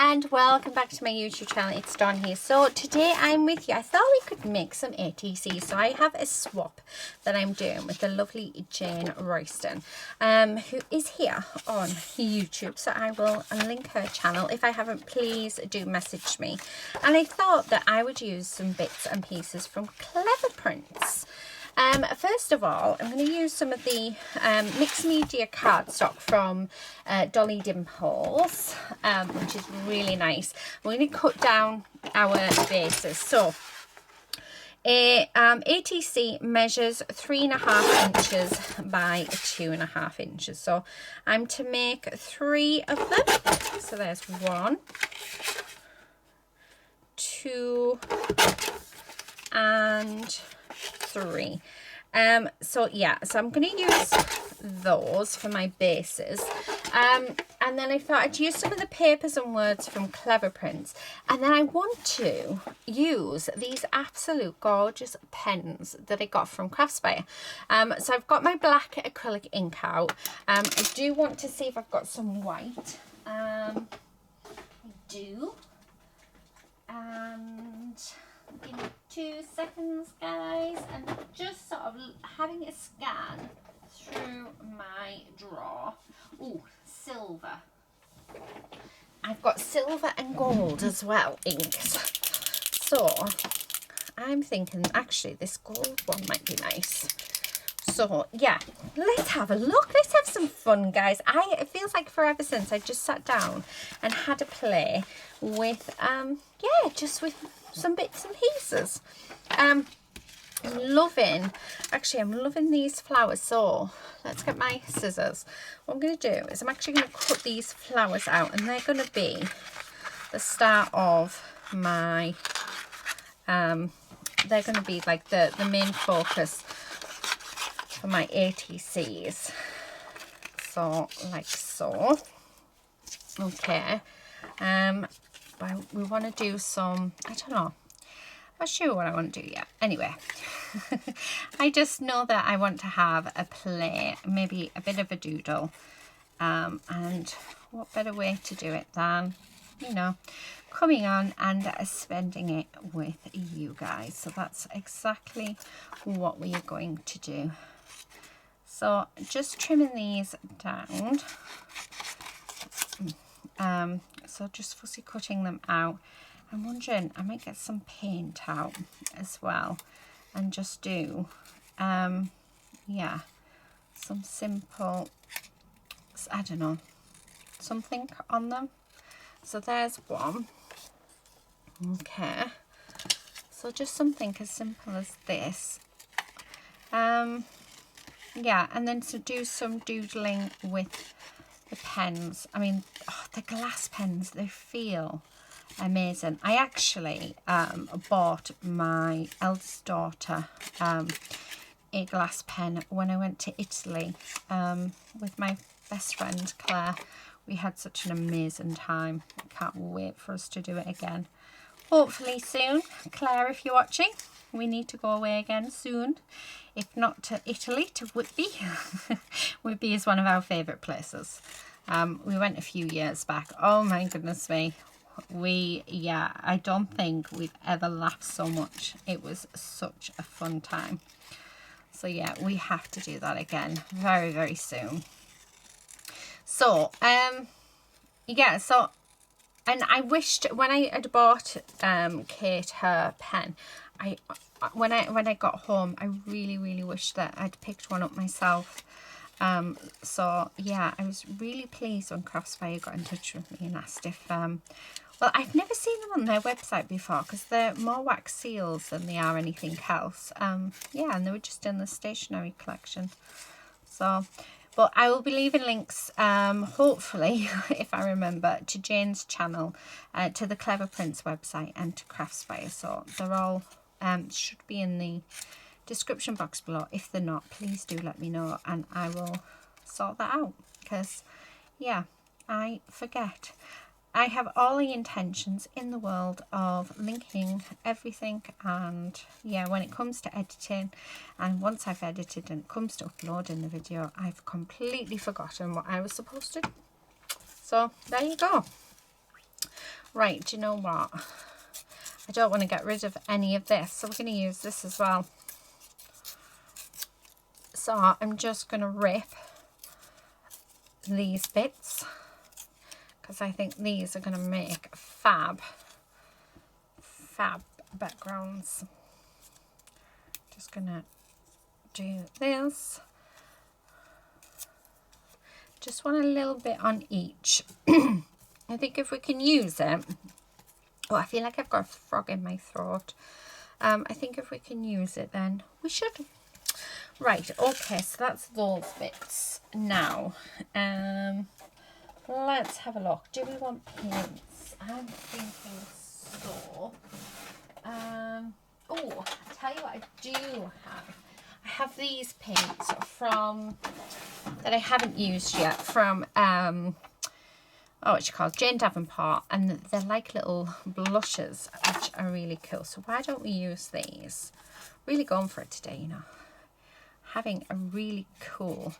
and welcome back to my YouTube channel. It's Dawn here. So today I'm with you. I thought we could make some ATCs. So I have a swap that I'm doing with the lovely Jane Royston, who is here on YouTube. So I will link her channel. If I haven't, please do message me. And I thought that I would use some bits and pieces from Clever Prints. First of all, I'm going to use some of the mixed media cardstock from Dolly Dimples, which is really nice. We're going to cut down our bases. So a ATC measures 3.5 inches by 2.5 inches. So I'm to make 3 of them. So there's 1, 2, and 3. So yeah, so I'm going to use those for my bases, and then I thought I'd use some of the papers and words from Clever Prints, and then I want to use these absolute gorgeous pens that I got from Craspire. So I've got my black acrylic ink out. I do want to see if I've got some white. I do, and give me 2 seconds, guys, and just sort of having a scan through my drawer. Ooh, silver. I've got silver and gold as well, inks. So I'm thinking actually this gold one might be nice. So yeah, let's have a look. Let's have some fun, guys. It feels like forever since I just sat down and had a play with yeah, just with some bits and pieces. I'm loving these flowers. So let's get my scissors. What I'm going to do is I'm actually going to cut these flowers out, and they're going to be the start of my they're going to be like the main focus for my ATCs. So like so. Okay. But we want to do some, I don't know, I'm not sure what I want to do yet. Anyway, I just know that I want to have a play, maybe a bit of a doodle, and what better way to do it than, you know, coming on and spending it with you guys. So that's exactly what we are going to do. So just trimming these down. So just fussy cutting them out. I'm wondering, I might get some paint out as well and just do, yeah, some simple, I don't know, something on them. So there's one. Okay. So just something as simple as this. Yeah, and then to do some doodling with the pens. I mean, the glass pens, they feel amazing. I actually bought my eldest daughter a glass pen when I went to Italy with my best friend Claire. We had such an amazing time. I can't wait for us to do it again. Hopefully soon. Claire, if you're watching, we need to go away again soon. If not to Italy, to Whitby. Whitby is one of our favourite places. We went a few years back. Oh my goodness me. Yeah, I don't think we've ever laughed so much. It was such a fun time. So yeah, we have to do that again very, very soon. So, yeah, so, and I wished when I had bought Kate her pen, when I got home, I really wished that I'd picked one up myself. So yeah, I was really pleased when Craspire got in touch with me and asked if well, I've never seen them on their website before because they're more wax seals than they are anything else. Yeah, and they were just in the stationery collection. So, but I will be leaving links, hopefully, if I remember, to Jane's channel, to the Clever Prints website, and to Craspire. So they're all should be in the description box below. If they're not, please do let me know and I will sort that out, because yeah, I forget. I have all the intentions in the world of linking everything, and yeah, when it comes to editing and once I've edited and it comes to uploading the video, I've completely forgotten what I was supposed to do. So there you go. Right, do you know what? I don't want to get rid of any of this, so we're going to use this as well. So I'm just going to rip these bits because I think these are going to make fab backgrounds. Just going to do this. Just want a little bit on each. I think if we can use it, oh, I feel like I've got a frog in my throat. I think if we can use it, then we should. Right, okay, so that's those bits. Now, let's have a look. Do we want paints? I'm thinking so. Oh, I tell you what I do have. I have these paints from, that I haven't used yet, from, what you call Jane Davenport, and they're like little blushes, which are really cool. So why don't we use these? Really going for it today, you know. Having a really cool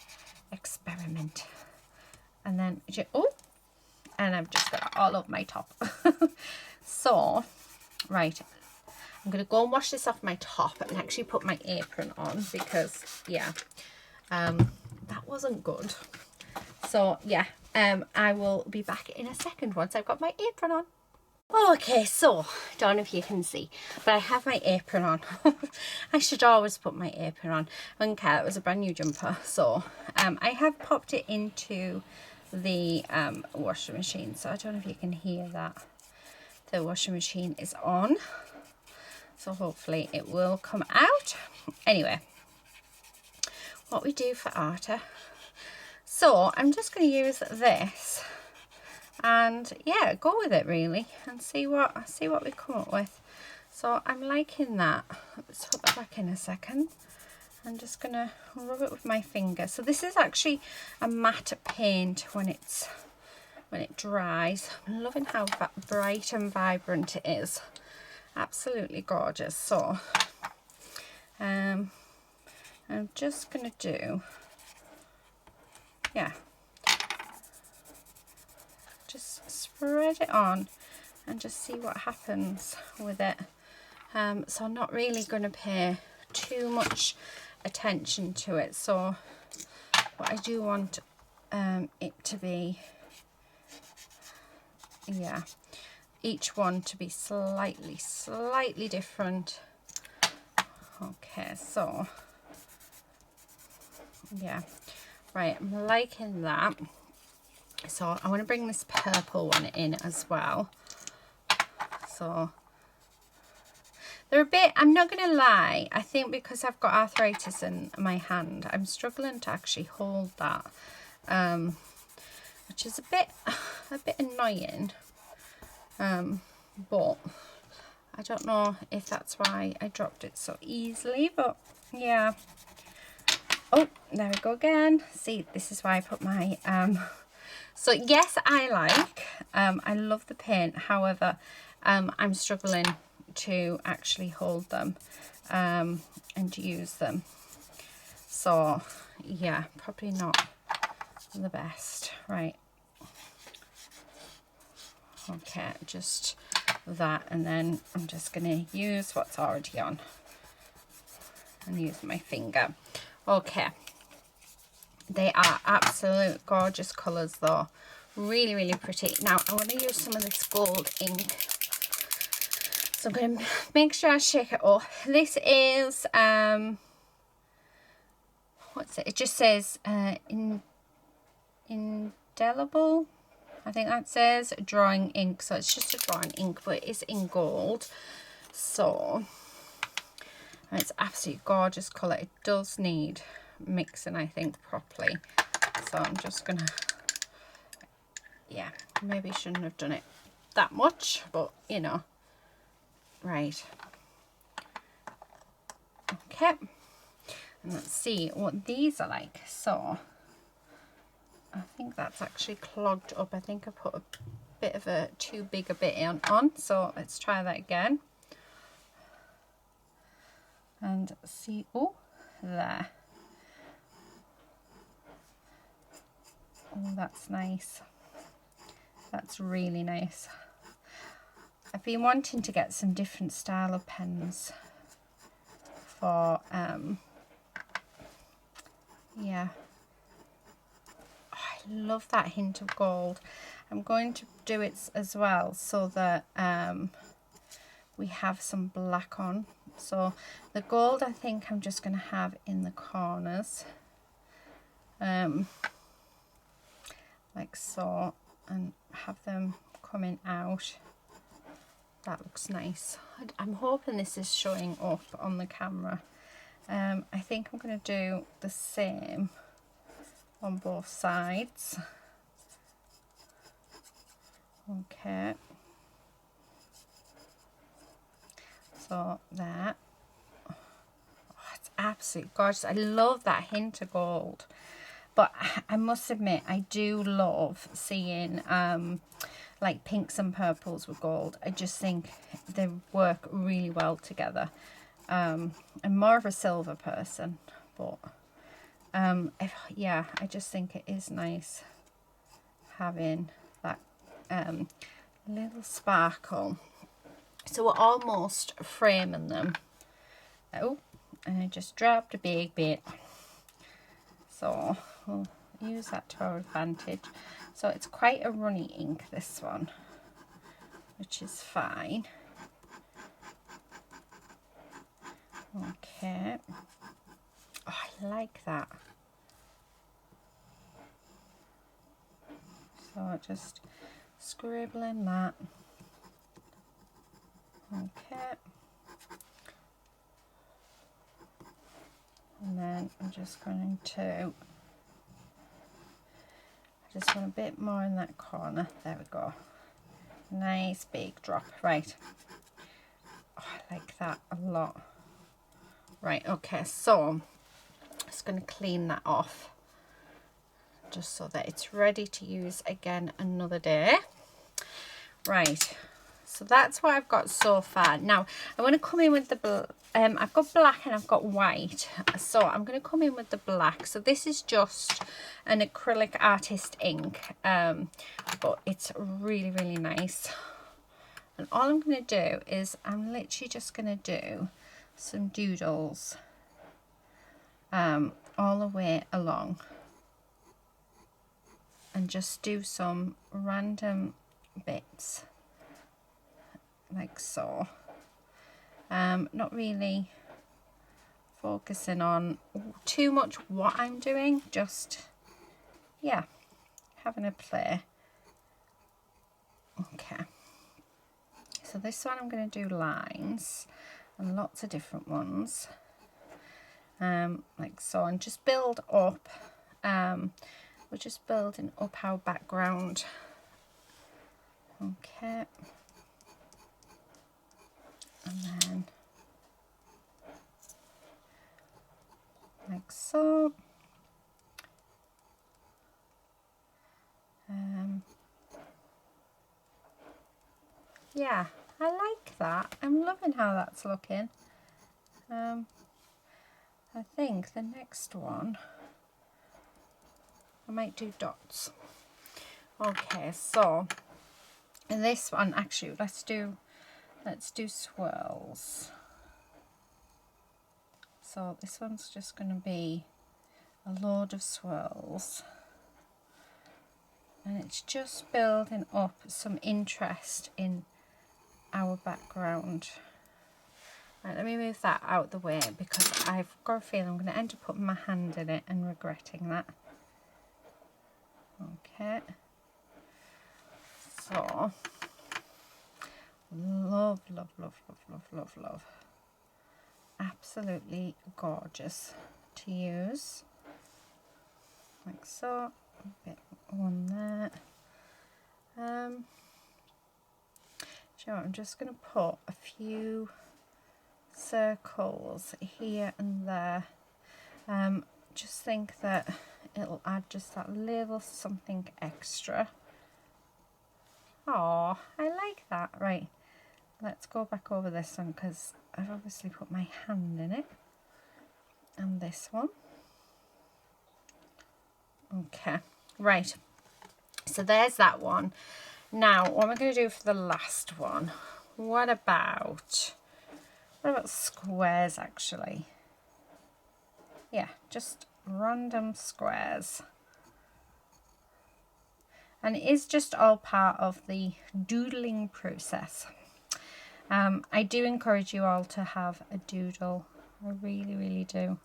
experiment. And then, oh, and I've just got it all over my top. So, right, I'm going to go and wash this off my top and actually put my apron on because, yeah, that wasn't good. So, yeah, I will be back in a second once I've got my apron on. Okay, so, don't know if you can see, but I have my apron on. I should always put my apron on. I don't care, it was a brand new jumper. So, I have popped it into the washing machine. So, I don't know if you can hear that. The washing machine is on. So, hopefully it will come out. Anyway, what we do for Arta. So, I'm just going to use this. And yeah, go with it really and see what we come up with. So I'm liking that. Let's put that back in a second. I'm just gonna rub it with my finger. So this is actually a matte paint when it dries. I'm loving how bright and vibrant it is. Absolutely gorgeous. So I'm just gonna do, yeah, just spread it on and just see what happens with it. So I'm not really going to pay too much attention to it. So what I do want it to be, yeah, each one to be slightly different. Okay, so yeah, right, I'm liking that. So I want to bring this purple one in as well. So they're a bit, I'm not going to lie, I think because I've got arthritis in my hand, I'm struggling to actually hold that, which is a bit annoying. But I don't know if that's why I dropped it so easily, but yeah. Oh, there we go again. See, this is why I put my so yes, I love the paint. However, I'm struggling to actually hold them and use them. So yeah, probably not the best. Right. Okay, just that, and then I'm just going to use what's already on and use my finger. Okay. They are absolute gorgeous colours though. Really, really pretty. Now, I want to use some of this gold ink. So I'm going to make sure I shake it up. This is, what's it? It just says indelible. I think that says drawing ink. So it's just a drawing ink, but it is in gold. So, and it's absolutely gorgeous colour. It does need mixing, I think, properly. So I'm just gonna, yeah, maybe shouldn't have done it that much, but you know. Right, okay, and let's see what these are like. So I think that's actually clogged up. I think I put a bit of a too big a bit on, so let's try that again and see. Oh, there. Oh, that's nice. That's really nice. I've been wanting to get some different style of pens for, yeah. Oh, I love that hint of gold. I'm going to do it as well so that we have some black on. So the gold I think I'm just going to have in the corners, like so, and have them coming out. That looks nice. I'm hoping this is showing up on the camera. I think I'm going to do the same on both sides. Okay. So there. Oh, it's absolutely gorgeous. I love that hint of gold. But I must admit, I do love seeing like pinks and purples with gold. I just think they work really well together. I'm more of a silver person, but yeah, I just think it is nice having that little sparkle. So we're almost framing them. Oh, and I just dropped a big bit. So we'll use that to our advantage. So it's quite a runny ink, this one, which is fine. Okay. Oh, I like that. So just scribbling that. Okay. And then I'm just going to, I just want a bit more in that corner. There we go. Nice big drop. Right. Oh, I like that a lot. Right, okay, so I'm just going to clean that off just so that it's ready to use again another day. Right, so that's what I've got so far. Now I'm going to come in with the I've got black and I've got white, so I'm going to come in with the black. So this is just an acrylic artist ink, but it's really, really nice. And all I'm going to do is I'm literally just going to do some doodles all the way along, and just do some random bits like so. Not really focusing on too much what I'm doing, just yeah, having a play. Okay, so this one I'm going to do lines and lots of different ones, like so, and just build up. We're just building up our background. Okay, and then like so. Yeah, I like that. I'm loving how that's looking. I think the next one I might do dots. Okay, so in this one, actually, let's do swirls. So this one's just going to be a load of swirls, and it's just building up some interest in our background. Right, let me move that out the way because I've got a feeling I'm going to end up putting my hand in it and regretting that. Okay, so love, love, love, love, love, love, love. Absolutely gorgeous to use. Like so, a bit on there. You know, I'm just going to put a few circles here and there. Just think that it'll add just that little something extra. Oh, I like that. Right, let's go back over this one because I've obviously put my hand in it. And this one. Okay, right. So there's that one. Now, what am I going to do for the last one? what about squares actually? Yeah, just random squares. And it is just all part of the doodling process. I do encourage you all to have a doodle. I really, really do.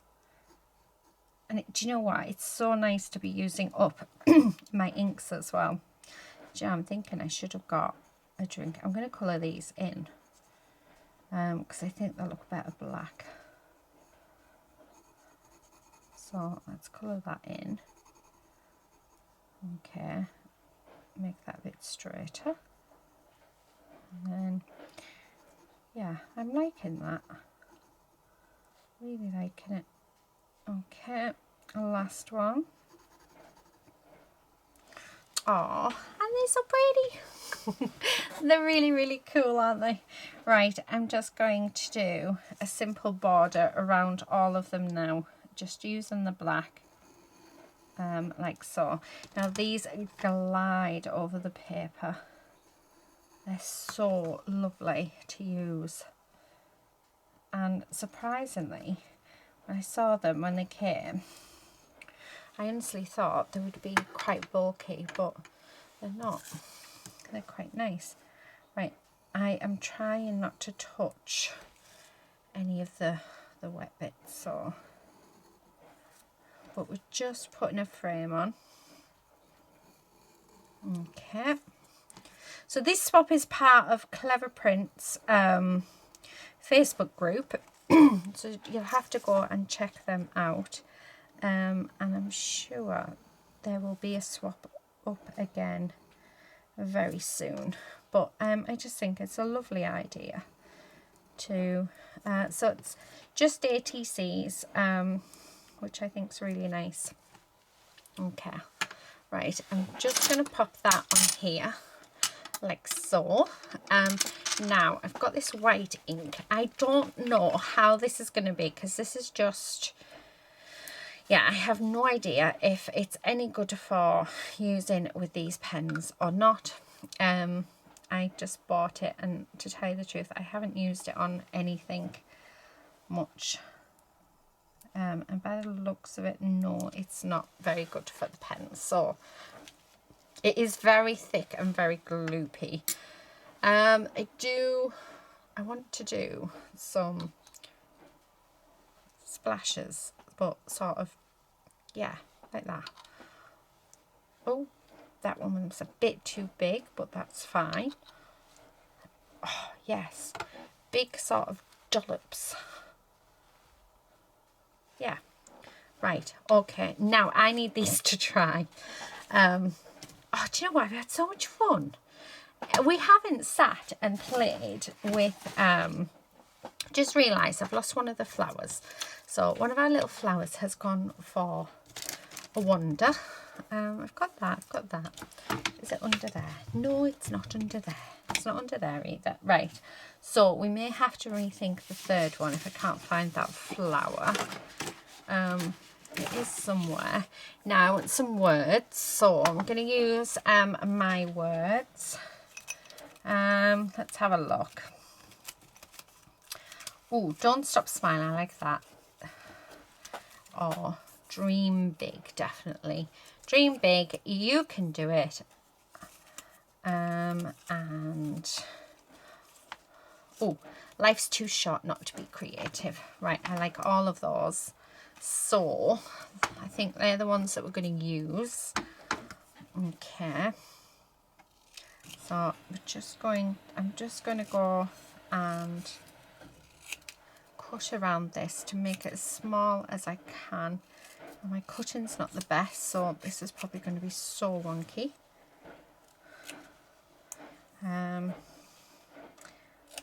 And do you know what? It's so nice to be using up my inks as well. Do you know, I'm thinking I should have got a drink. I'm going to colour these in because I think they'll look better black. So let's colour that in. Okay, make that a bit straighter. And then, yeah, I'm liking that. Really liking it. Okay, last one. Oh, and they're so pretty. They're really, really cool, aren't they? Right, I'm just going to do a simple border around all of them now, just using the black, like so. Now these glide over the paper. They're so lovely to use. And surprisingly, when I saw them when they came, I honestly thought they would be quite bulky, but they're not. They're quite nice. Right, I am trying not to touch any of the wet bits, so, but we're just putting a frame on. Okay. So this swap is part of Clever Prints Facebook group, so you'll have to go and check them out. And I'm sure there will be a swap up again very soon, but I just think it's a lovely idea to so it's just ATCs, which I think is really nice. Okay, right, I'm just going to pop that on here like so. Now I've got this white ink. I don't know how this is going to be because this is just, yeah, I have no idea if it's any good for using with these pens or not. I just bought it, and to tell you the truth, I haven't used it on anything much. And by the looks of it, no, it's not very good for the pen. So it is very thick and very gloopy. I want to do some splashes, but sort of, yeah, like that. Oh, that one was a bit too big, but that's fine. Oh, yes, big sort of dollops. Yeah, right, okay, now I need these to try. Oh, do you know what, I've had so much fun. We haven't sat and played with, just realised I've lost one of the flowers. So one of our little flowers has gone for a wander. I've got that. Is it under there? No, it's not under there. It's not under there either. Right, so we may have to rethink the third one if I can't find that flower. It is somewhere. Now I want some words, so I'm going to use my words. Let's have a look. Oh, don't stop smiling, I like that. Oh, dream big, definitely. Dream big, you can do it. And oh, life's too short not to be creative. Right, I like all of those. So I think they're the ones that we're going to use. Okay. So I'm just going to go and cut around this to make it as small as I can. And my cutting's not the best, so this is probably going to be so wonky.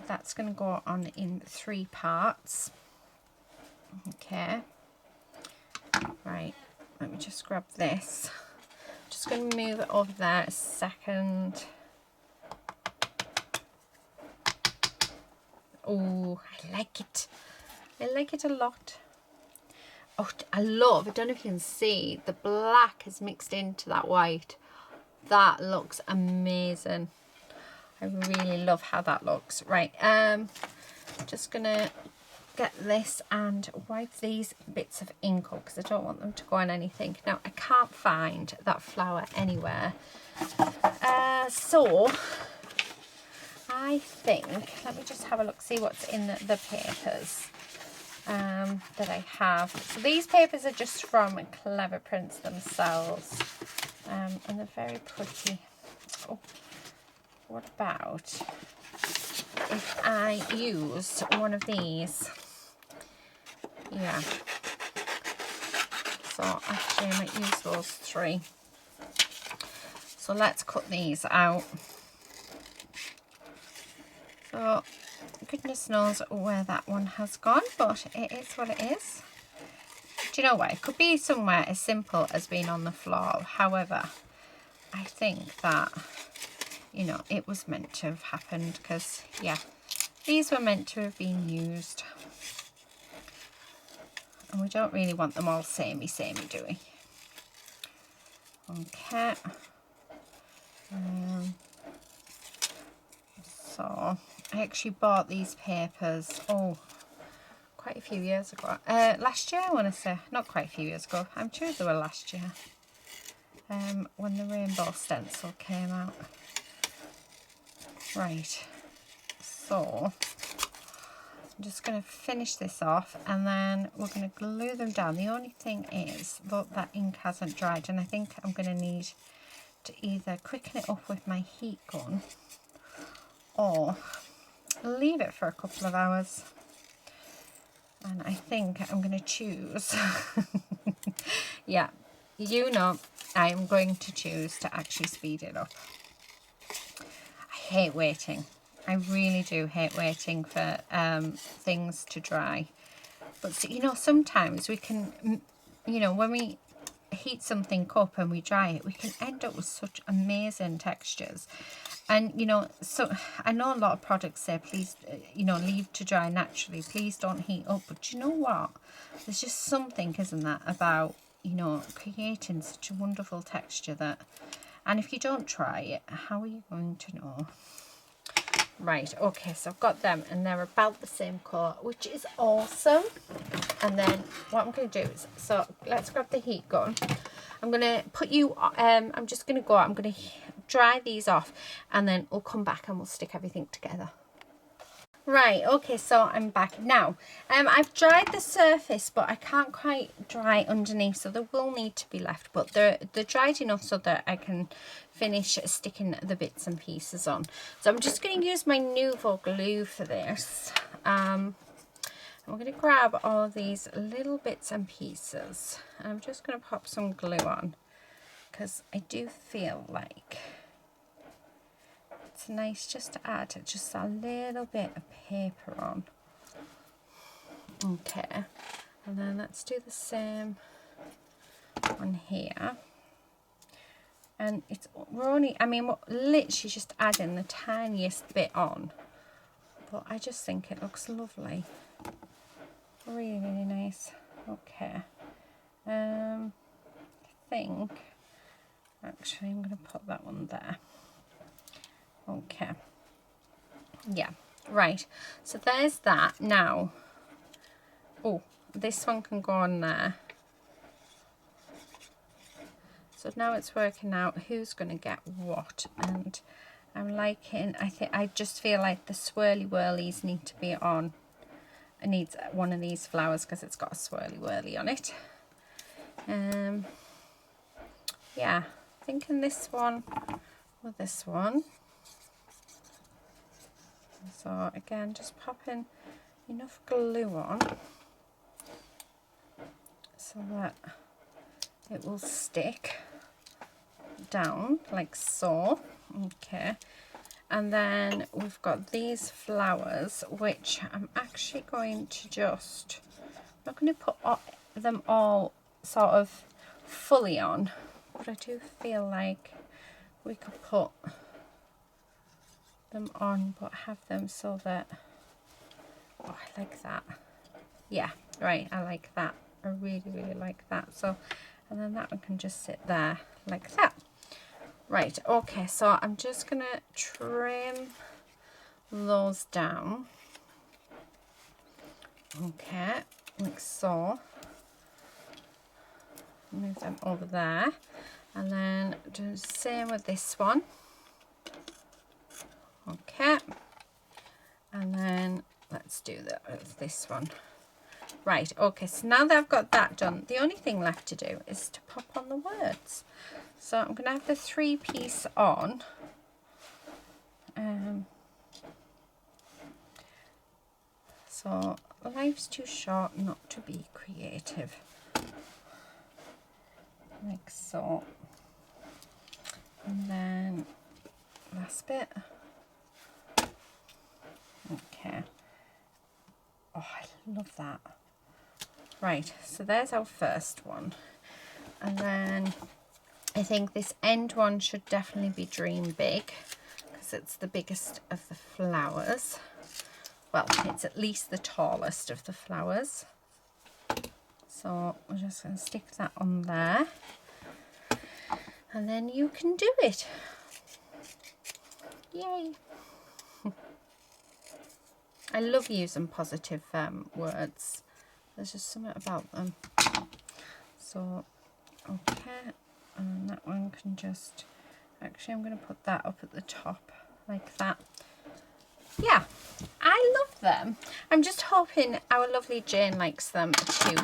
That's going to go on in 3 parts. Okay. Right, let me just grab this. Just going to move it over there a second. Oh, I like it. I like it a lot. Oh, I don't know if you can see, the black has mixed into that white. That looks amazing. I really love how that looks. Right, just gonna get this and wipe these bits of ink up because I don't want them to go on anything. Now I can't find that flower anywhere, so I think, let me just have a look, see what's in the papers that I have. So these papers are just from Clever Prints themselves, and they're very pretty. Oh, what about if I use one of these? Yeah. So actually I might use those 3. So let's cut these out. So goodness knows where that one has gone, but it is what it is. Do you know what? It could be somewhere as simple as being on the floor. However, I think that, you know, it was meant to have happened because, yeah, these were meant to have been used. And we don't really want them all samey, do we? Okay. So I actually bought these papers, quite a few years ago. Last year, I want to say. Not quite a few years ago. I'm sure they were last year. When the rainbow stencil came out. Right. So I'm just going to finish this off and then we're going to glue them down. The only thing is that ink hasn't dried, and I think I'm going to need to either quicken it up with my heat gun or leave it for a couple of hours. And I think I'm going to choose, yeah, you know, I'm going to choose to actually speed it up. I hate waiting. I really do hate waiting for things to dry. But, you know, sometimes we can, you know, when we heat something up and we dry it, we can end up with such amazing textures. And, you know, so I know a lot of products say, please, you know, leave to dry naturally. Please don't heat up. But you know what? There's just something, isn't that, about, you know, creating such a wonderful texture that, and if you don't try it, how are you going to know? Right, okay, so I've got them and they're about the same colour, which is awesome. And then what I'm going to do is, so let's grab the heat gun. I'm going to put you, I'm just going to go, I'm going to dry these off and then we'll come back and we'll stick everything together. Right, okay, so I'm back now. I've dried the surface, but I can't quite dry underneath, so there will need to be left, but they're dried enough so that I can finish sticking the bits and pieces on. So I'm just going to use my Nuvo glue for this. I'm going to grab all of these little bits and pieces. I'm just going to pop some glue on because I do feel like it's nice just to add just a little bit of paper on. Okay, and then let's do the same on here. And we're literally just adding the tiniest bit on, but I just think it looks lovely. Really, really nice. Okay, I think actually I'm going to put that one there. Okay, yeah, right, so there's that. Now, oh, this one can go on there. So now it's working out who's going to get what, and I'm liking, I just feel like the swirly whirlies need to be on. It needs one of these flowers because it's got a swirly whirly on it. Yeah, thinking this one or this one. So again, just popping enough glue on so that it will stick down like so. Okay, and then we've got these flowers, which I'm actually going to just, I'm not going to put them all sort of fully on, but I do feel like we could put them on but have them so that, oh, I like that. Yeah, right, I like that. I really, really like that. So, and then that one can just sit there like that. Right, okay, so I'm just going to trim those down. Okay, like so. Move them over there. And then do the same with this one. Okay. And then let's do this one. Right, okay, so now that I've got that done, the only thing left to do is to pop on the words. So I'm going to have the 3-piece on. So life's too short not to be creative. Like so. And then last bit. Okay. Oh, I love that. Right, so there's our first one. And then I think this end one should definitely be Dream Big, because it's the biggest of the flowers. Well, it's at least the tallest of the flowers. So we're just going to stick that on there. And then you can do it. Yay. I love using positive words. There's just something about them. So, okay. And that one can just... Actually, I'm going to put that up at the top like that. Yeah, I love them. I'm just hoping our lovely Jane likes them too.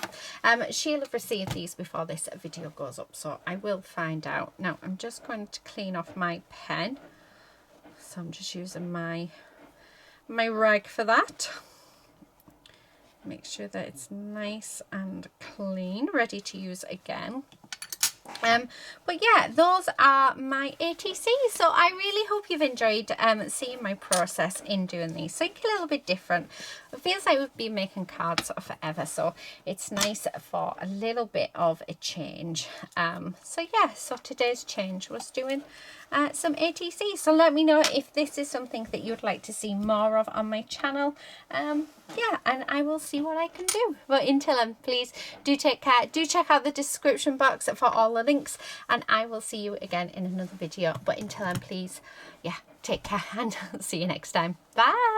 She'll have received these before this video goes up, so I will find out. Now, I'm just going to clean off my pen. So I'm just using my rag for that. Make sure that it's nice and clean, ready to use again. But yeah, those are my ATCs. So I really hope you've enjoyed seeing my process in doing these. Something a little bit different. It feels like we've been making cards forever, so it's nice for a little bit of a change. So yeah, so today's change was doing some ATCs. So let me know if this is something that you'd like to see more of on my channel. Yeah, and I will see what I can do. But until then, please do take care. Do check out the description box for all the links, and I will see you again in another video. But until then, please, yeah, take care and see you next time. Bye.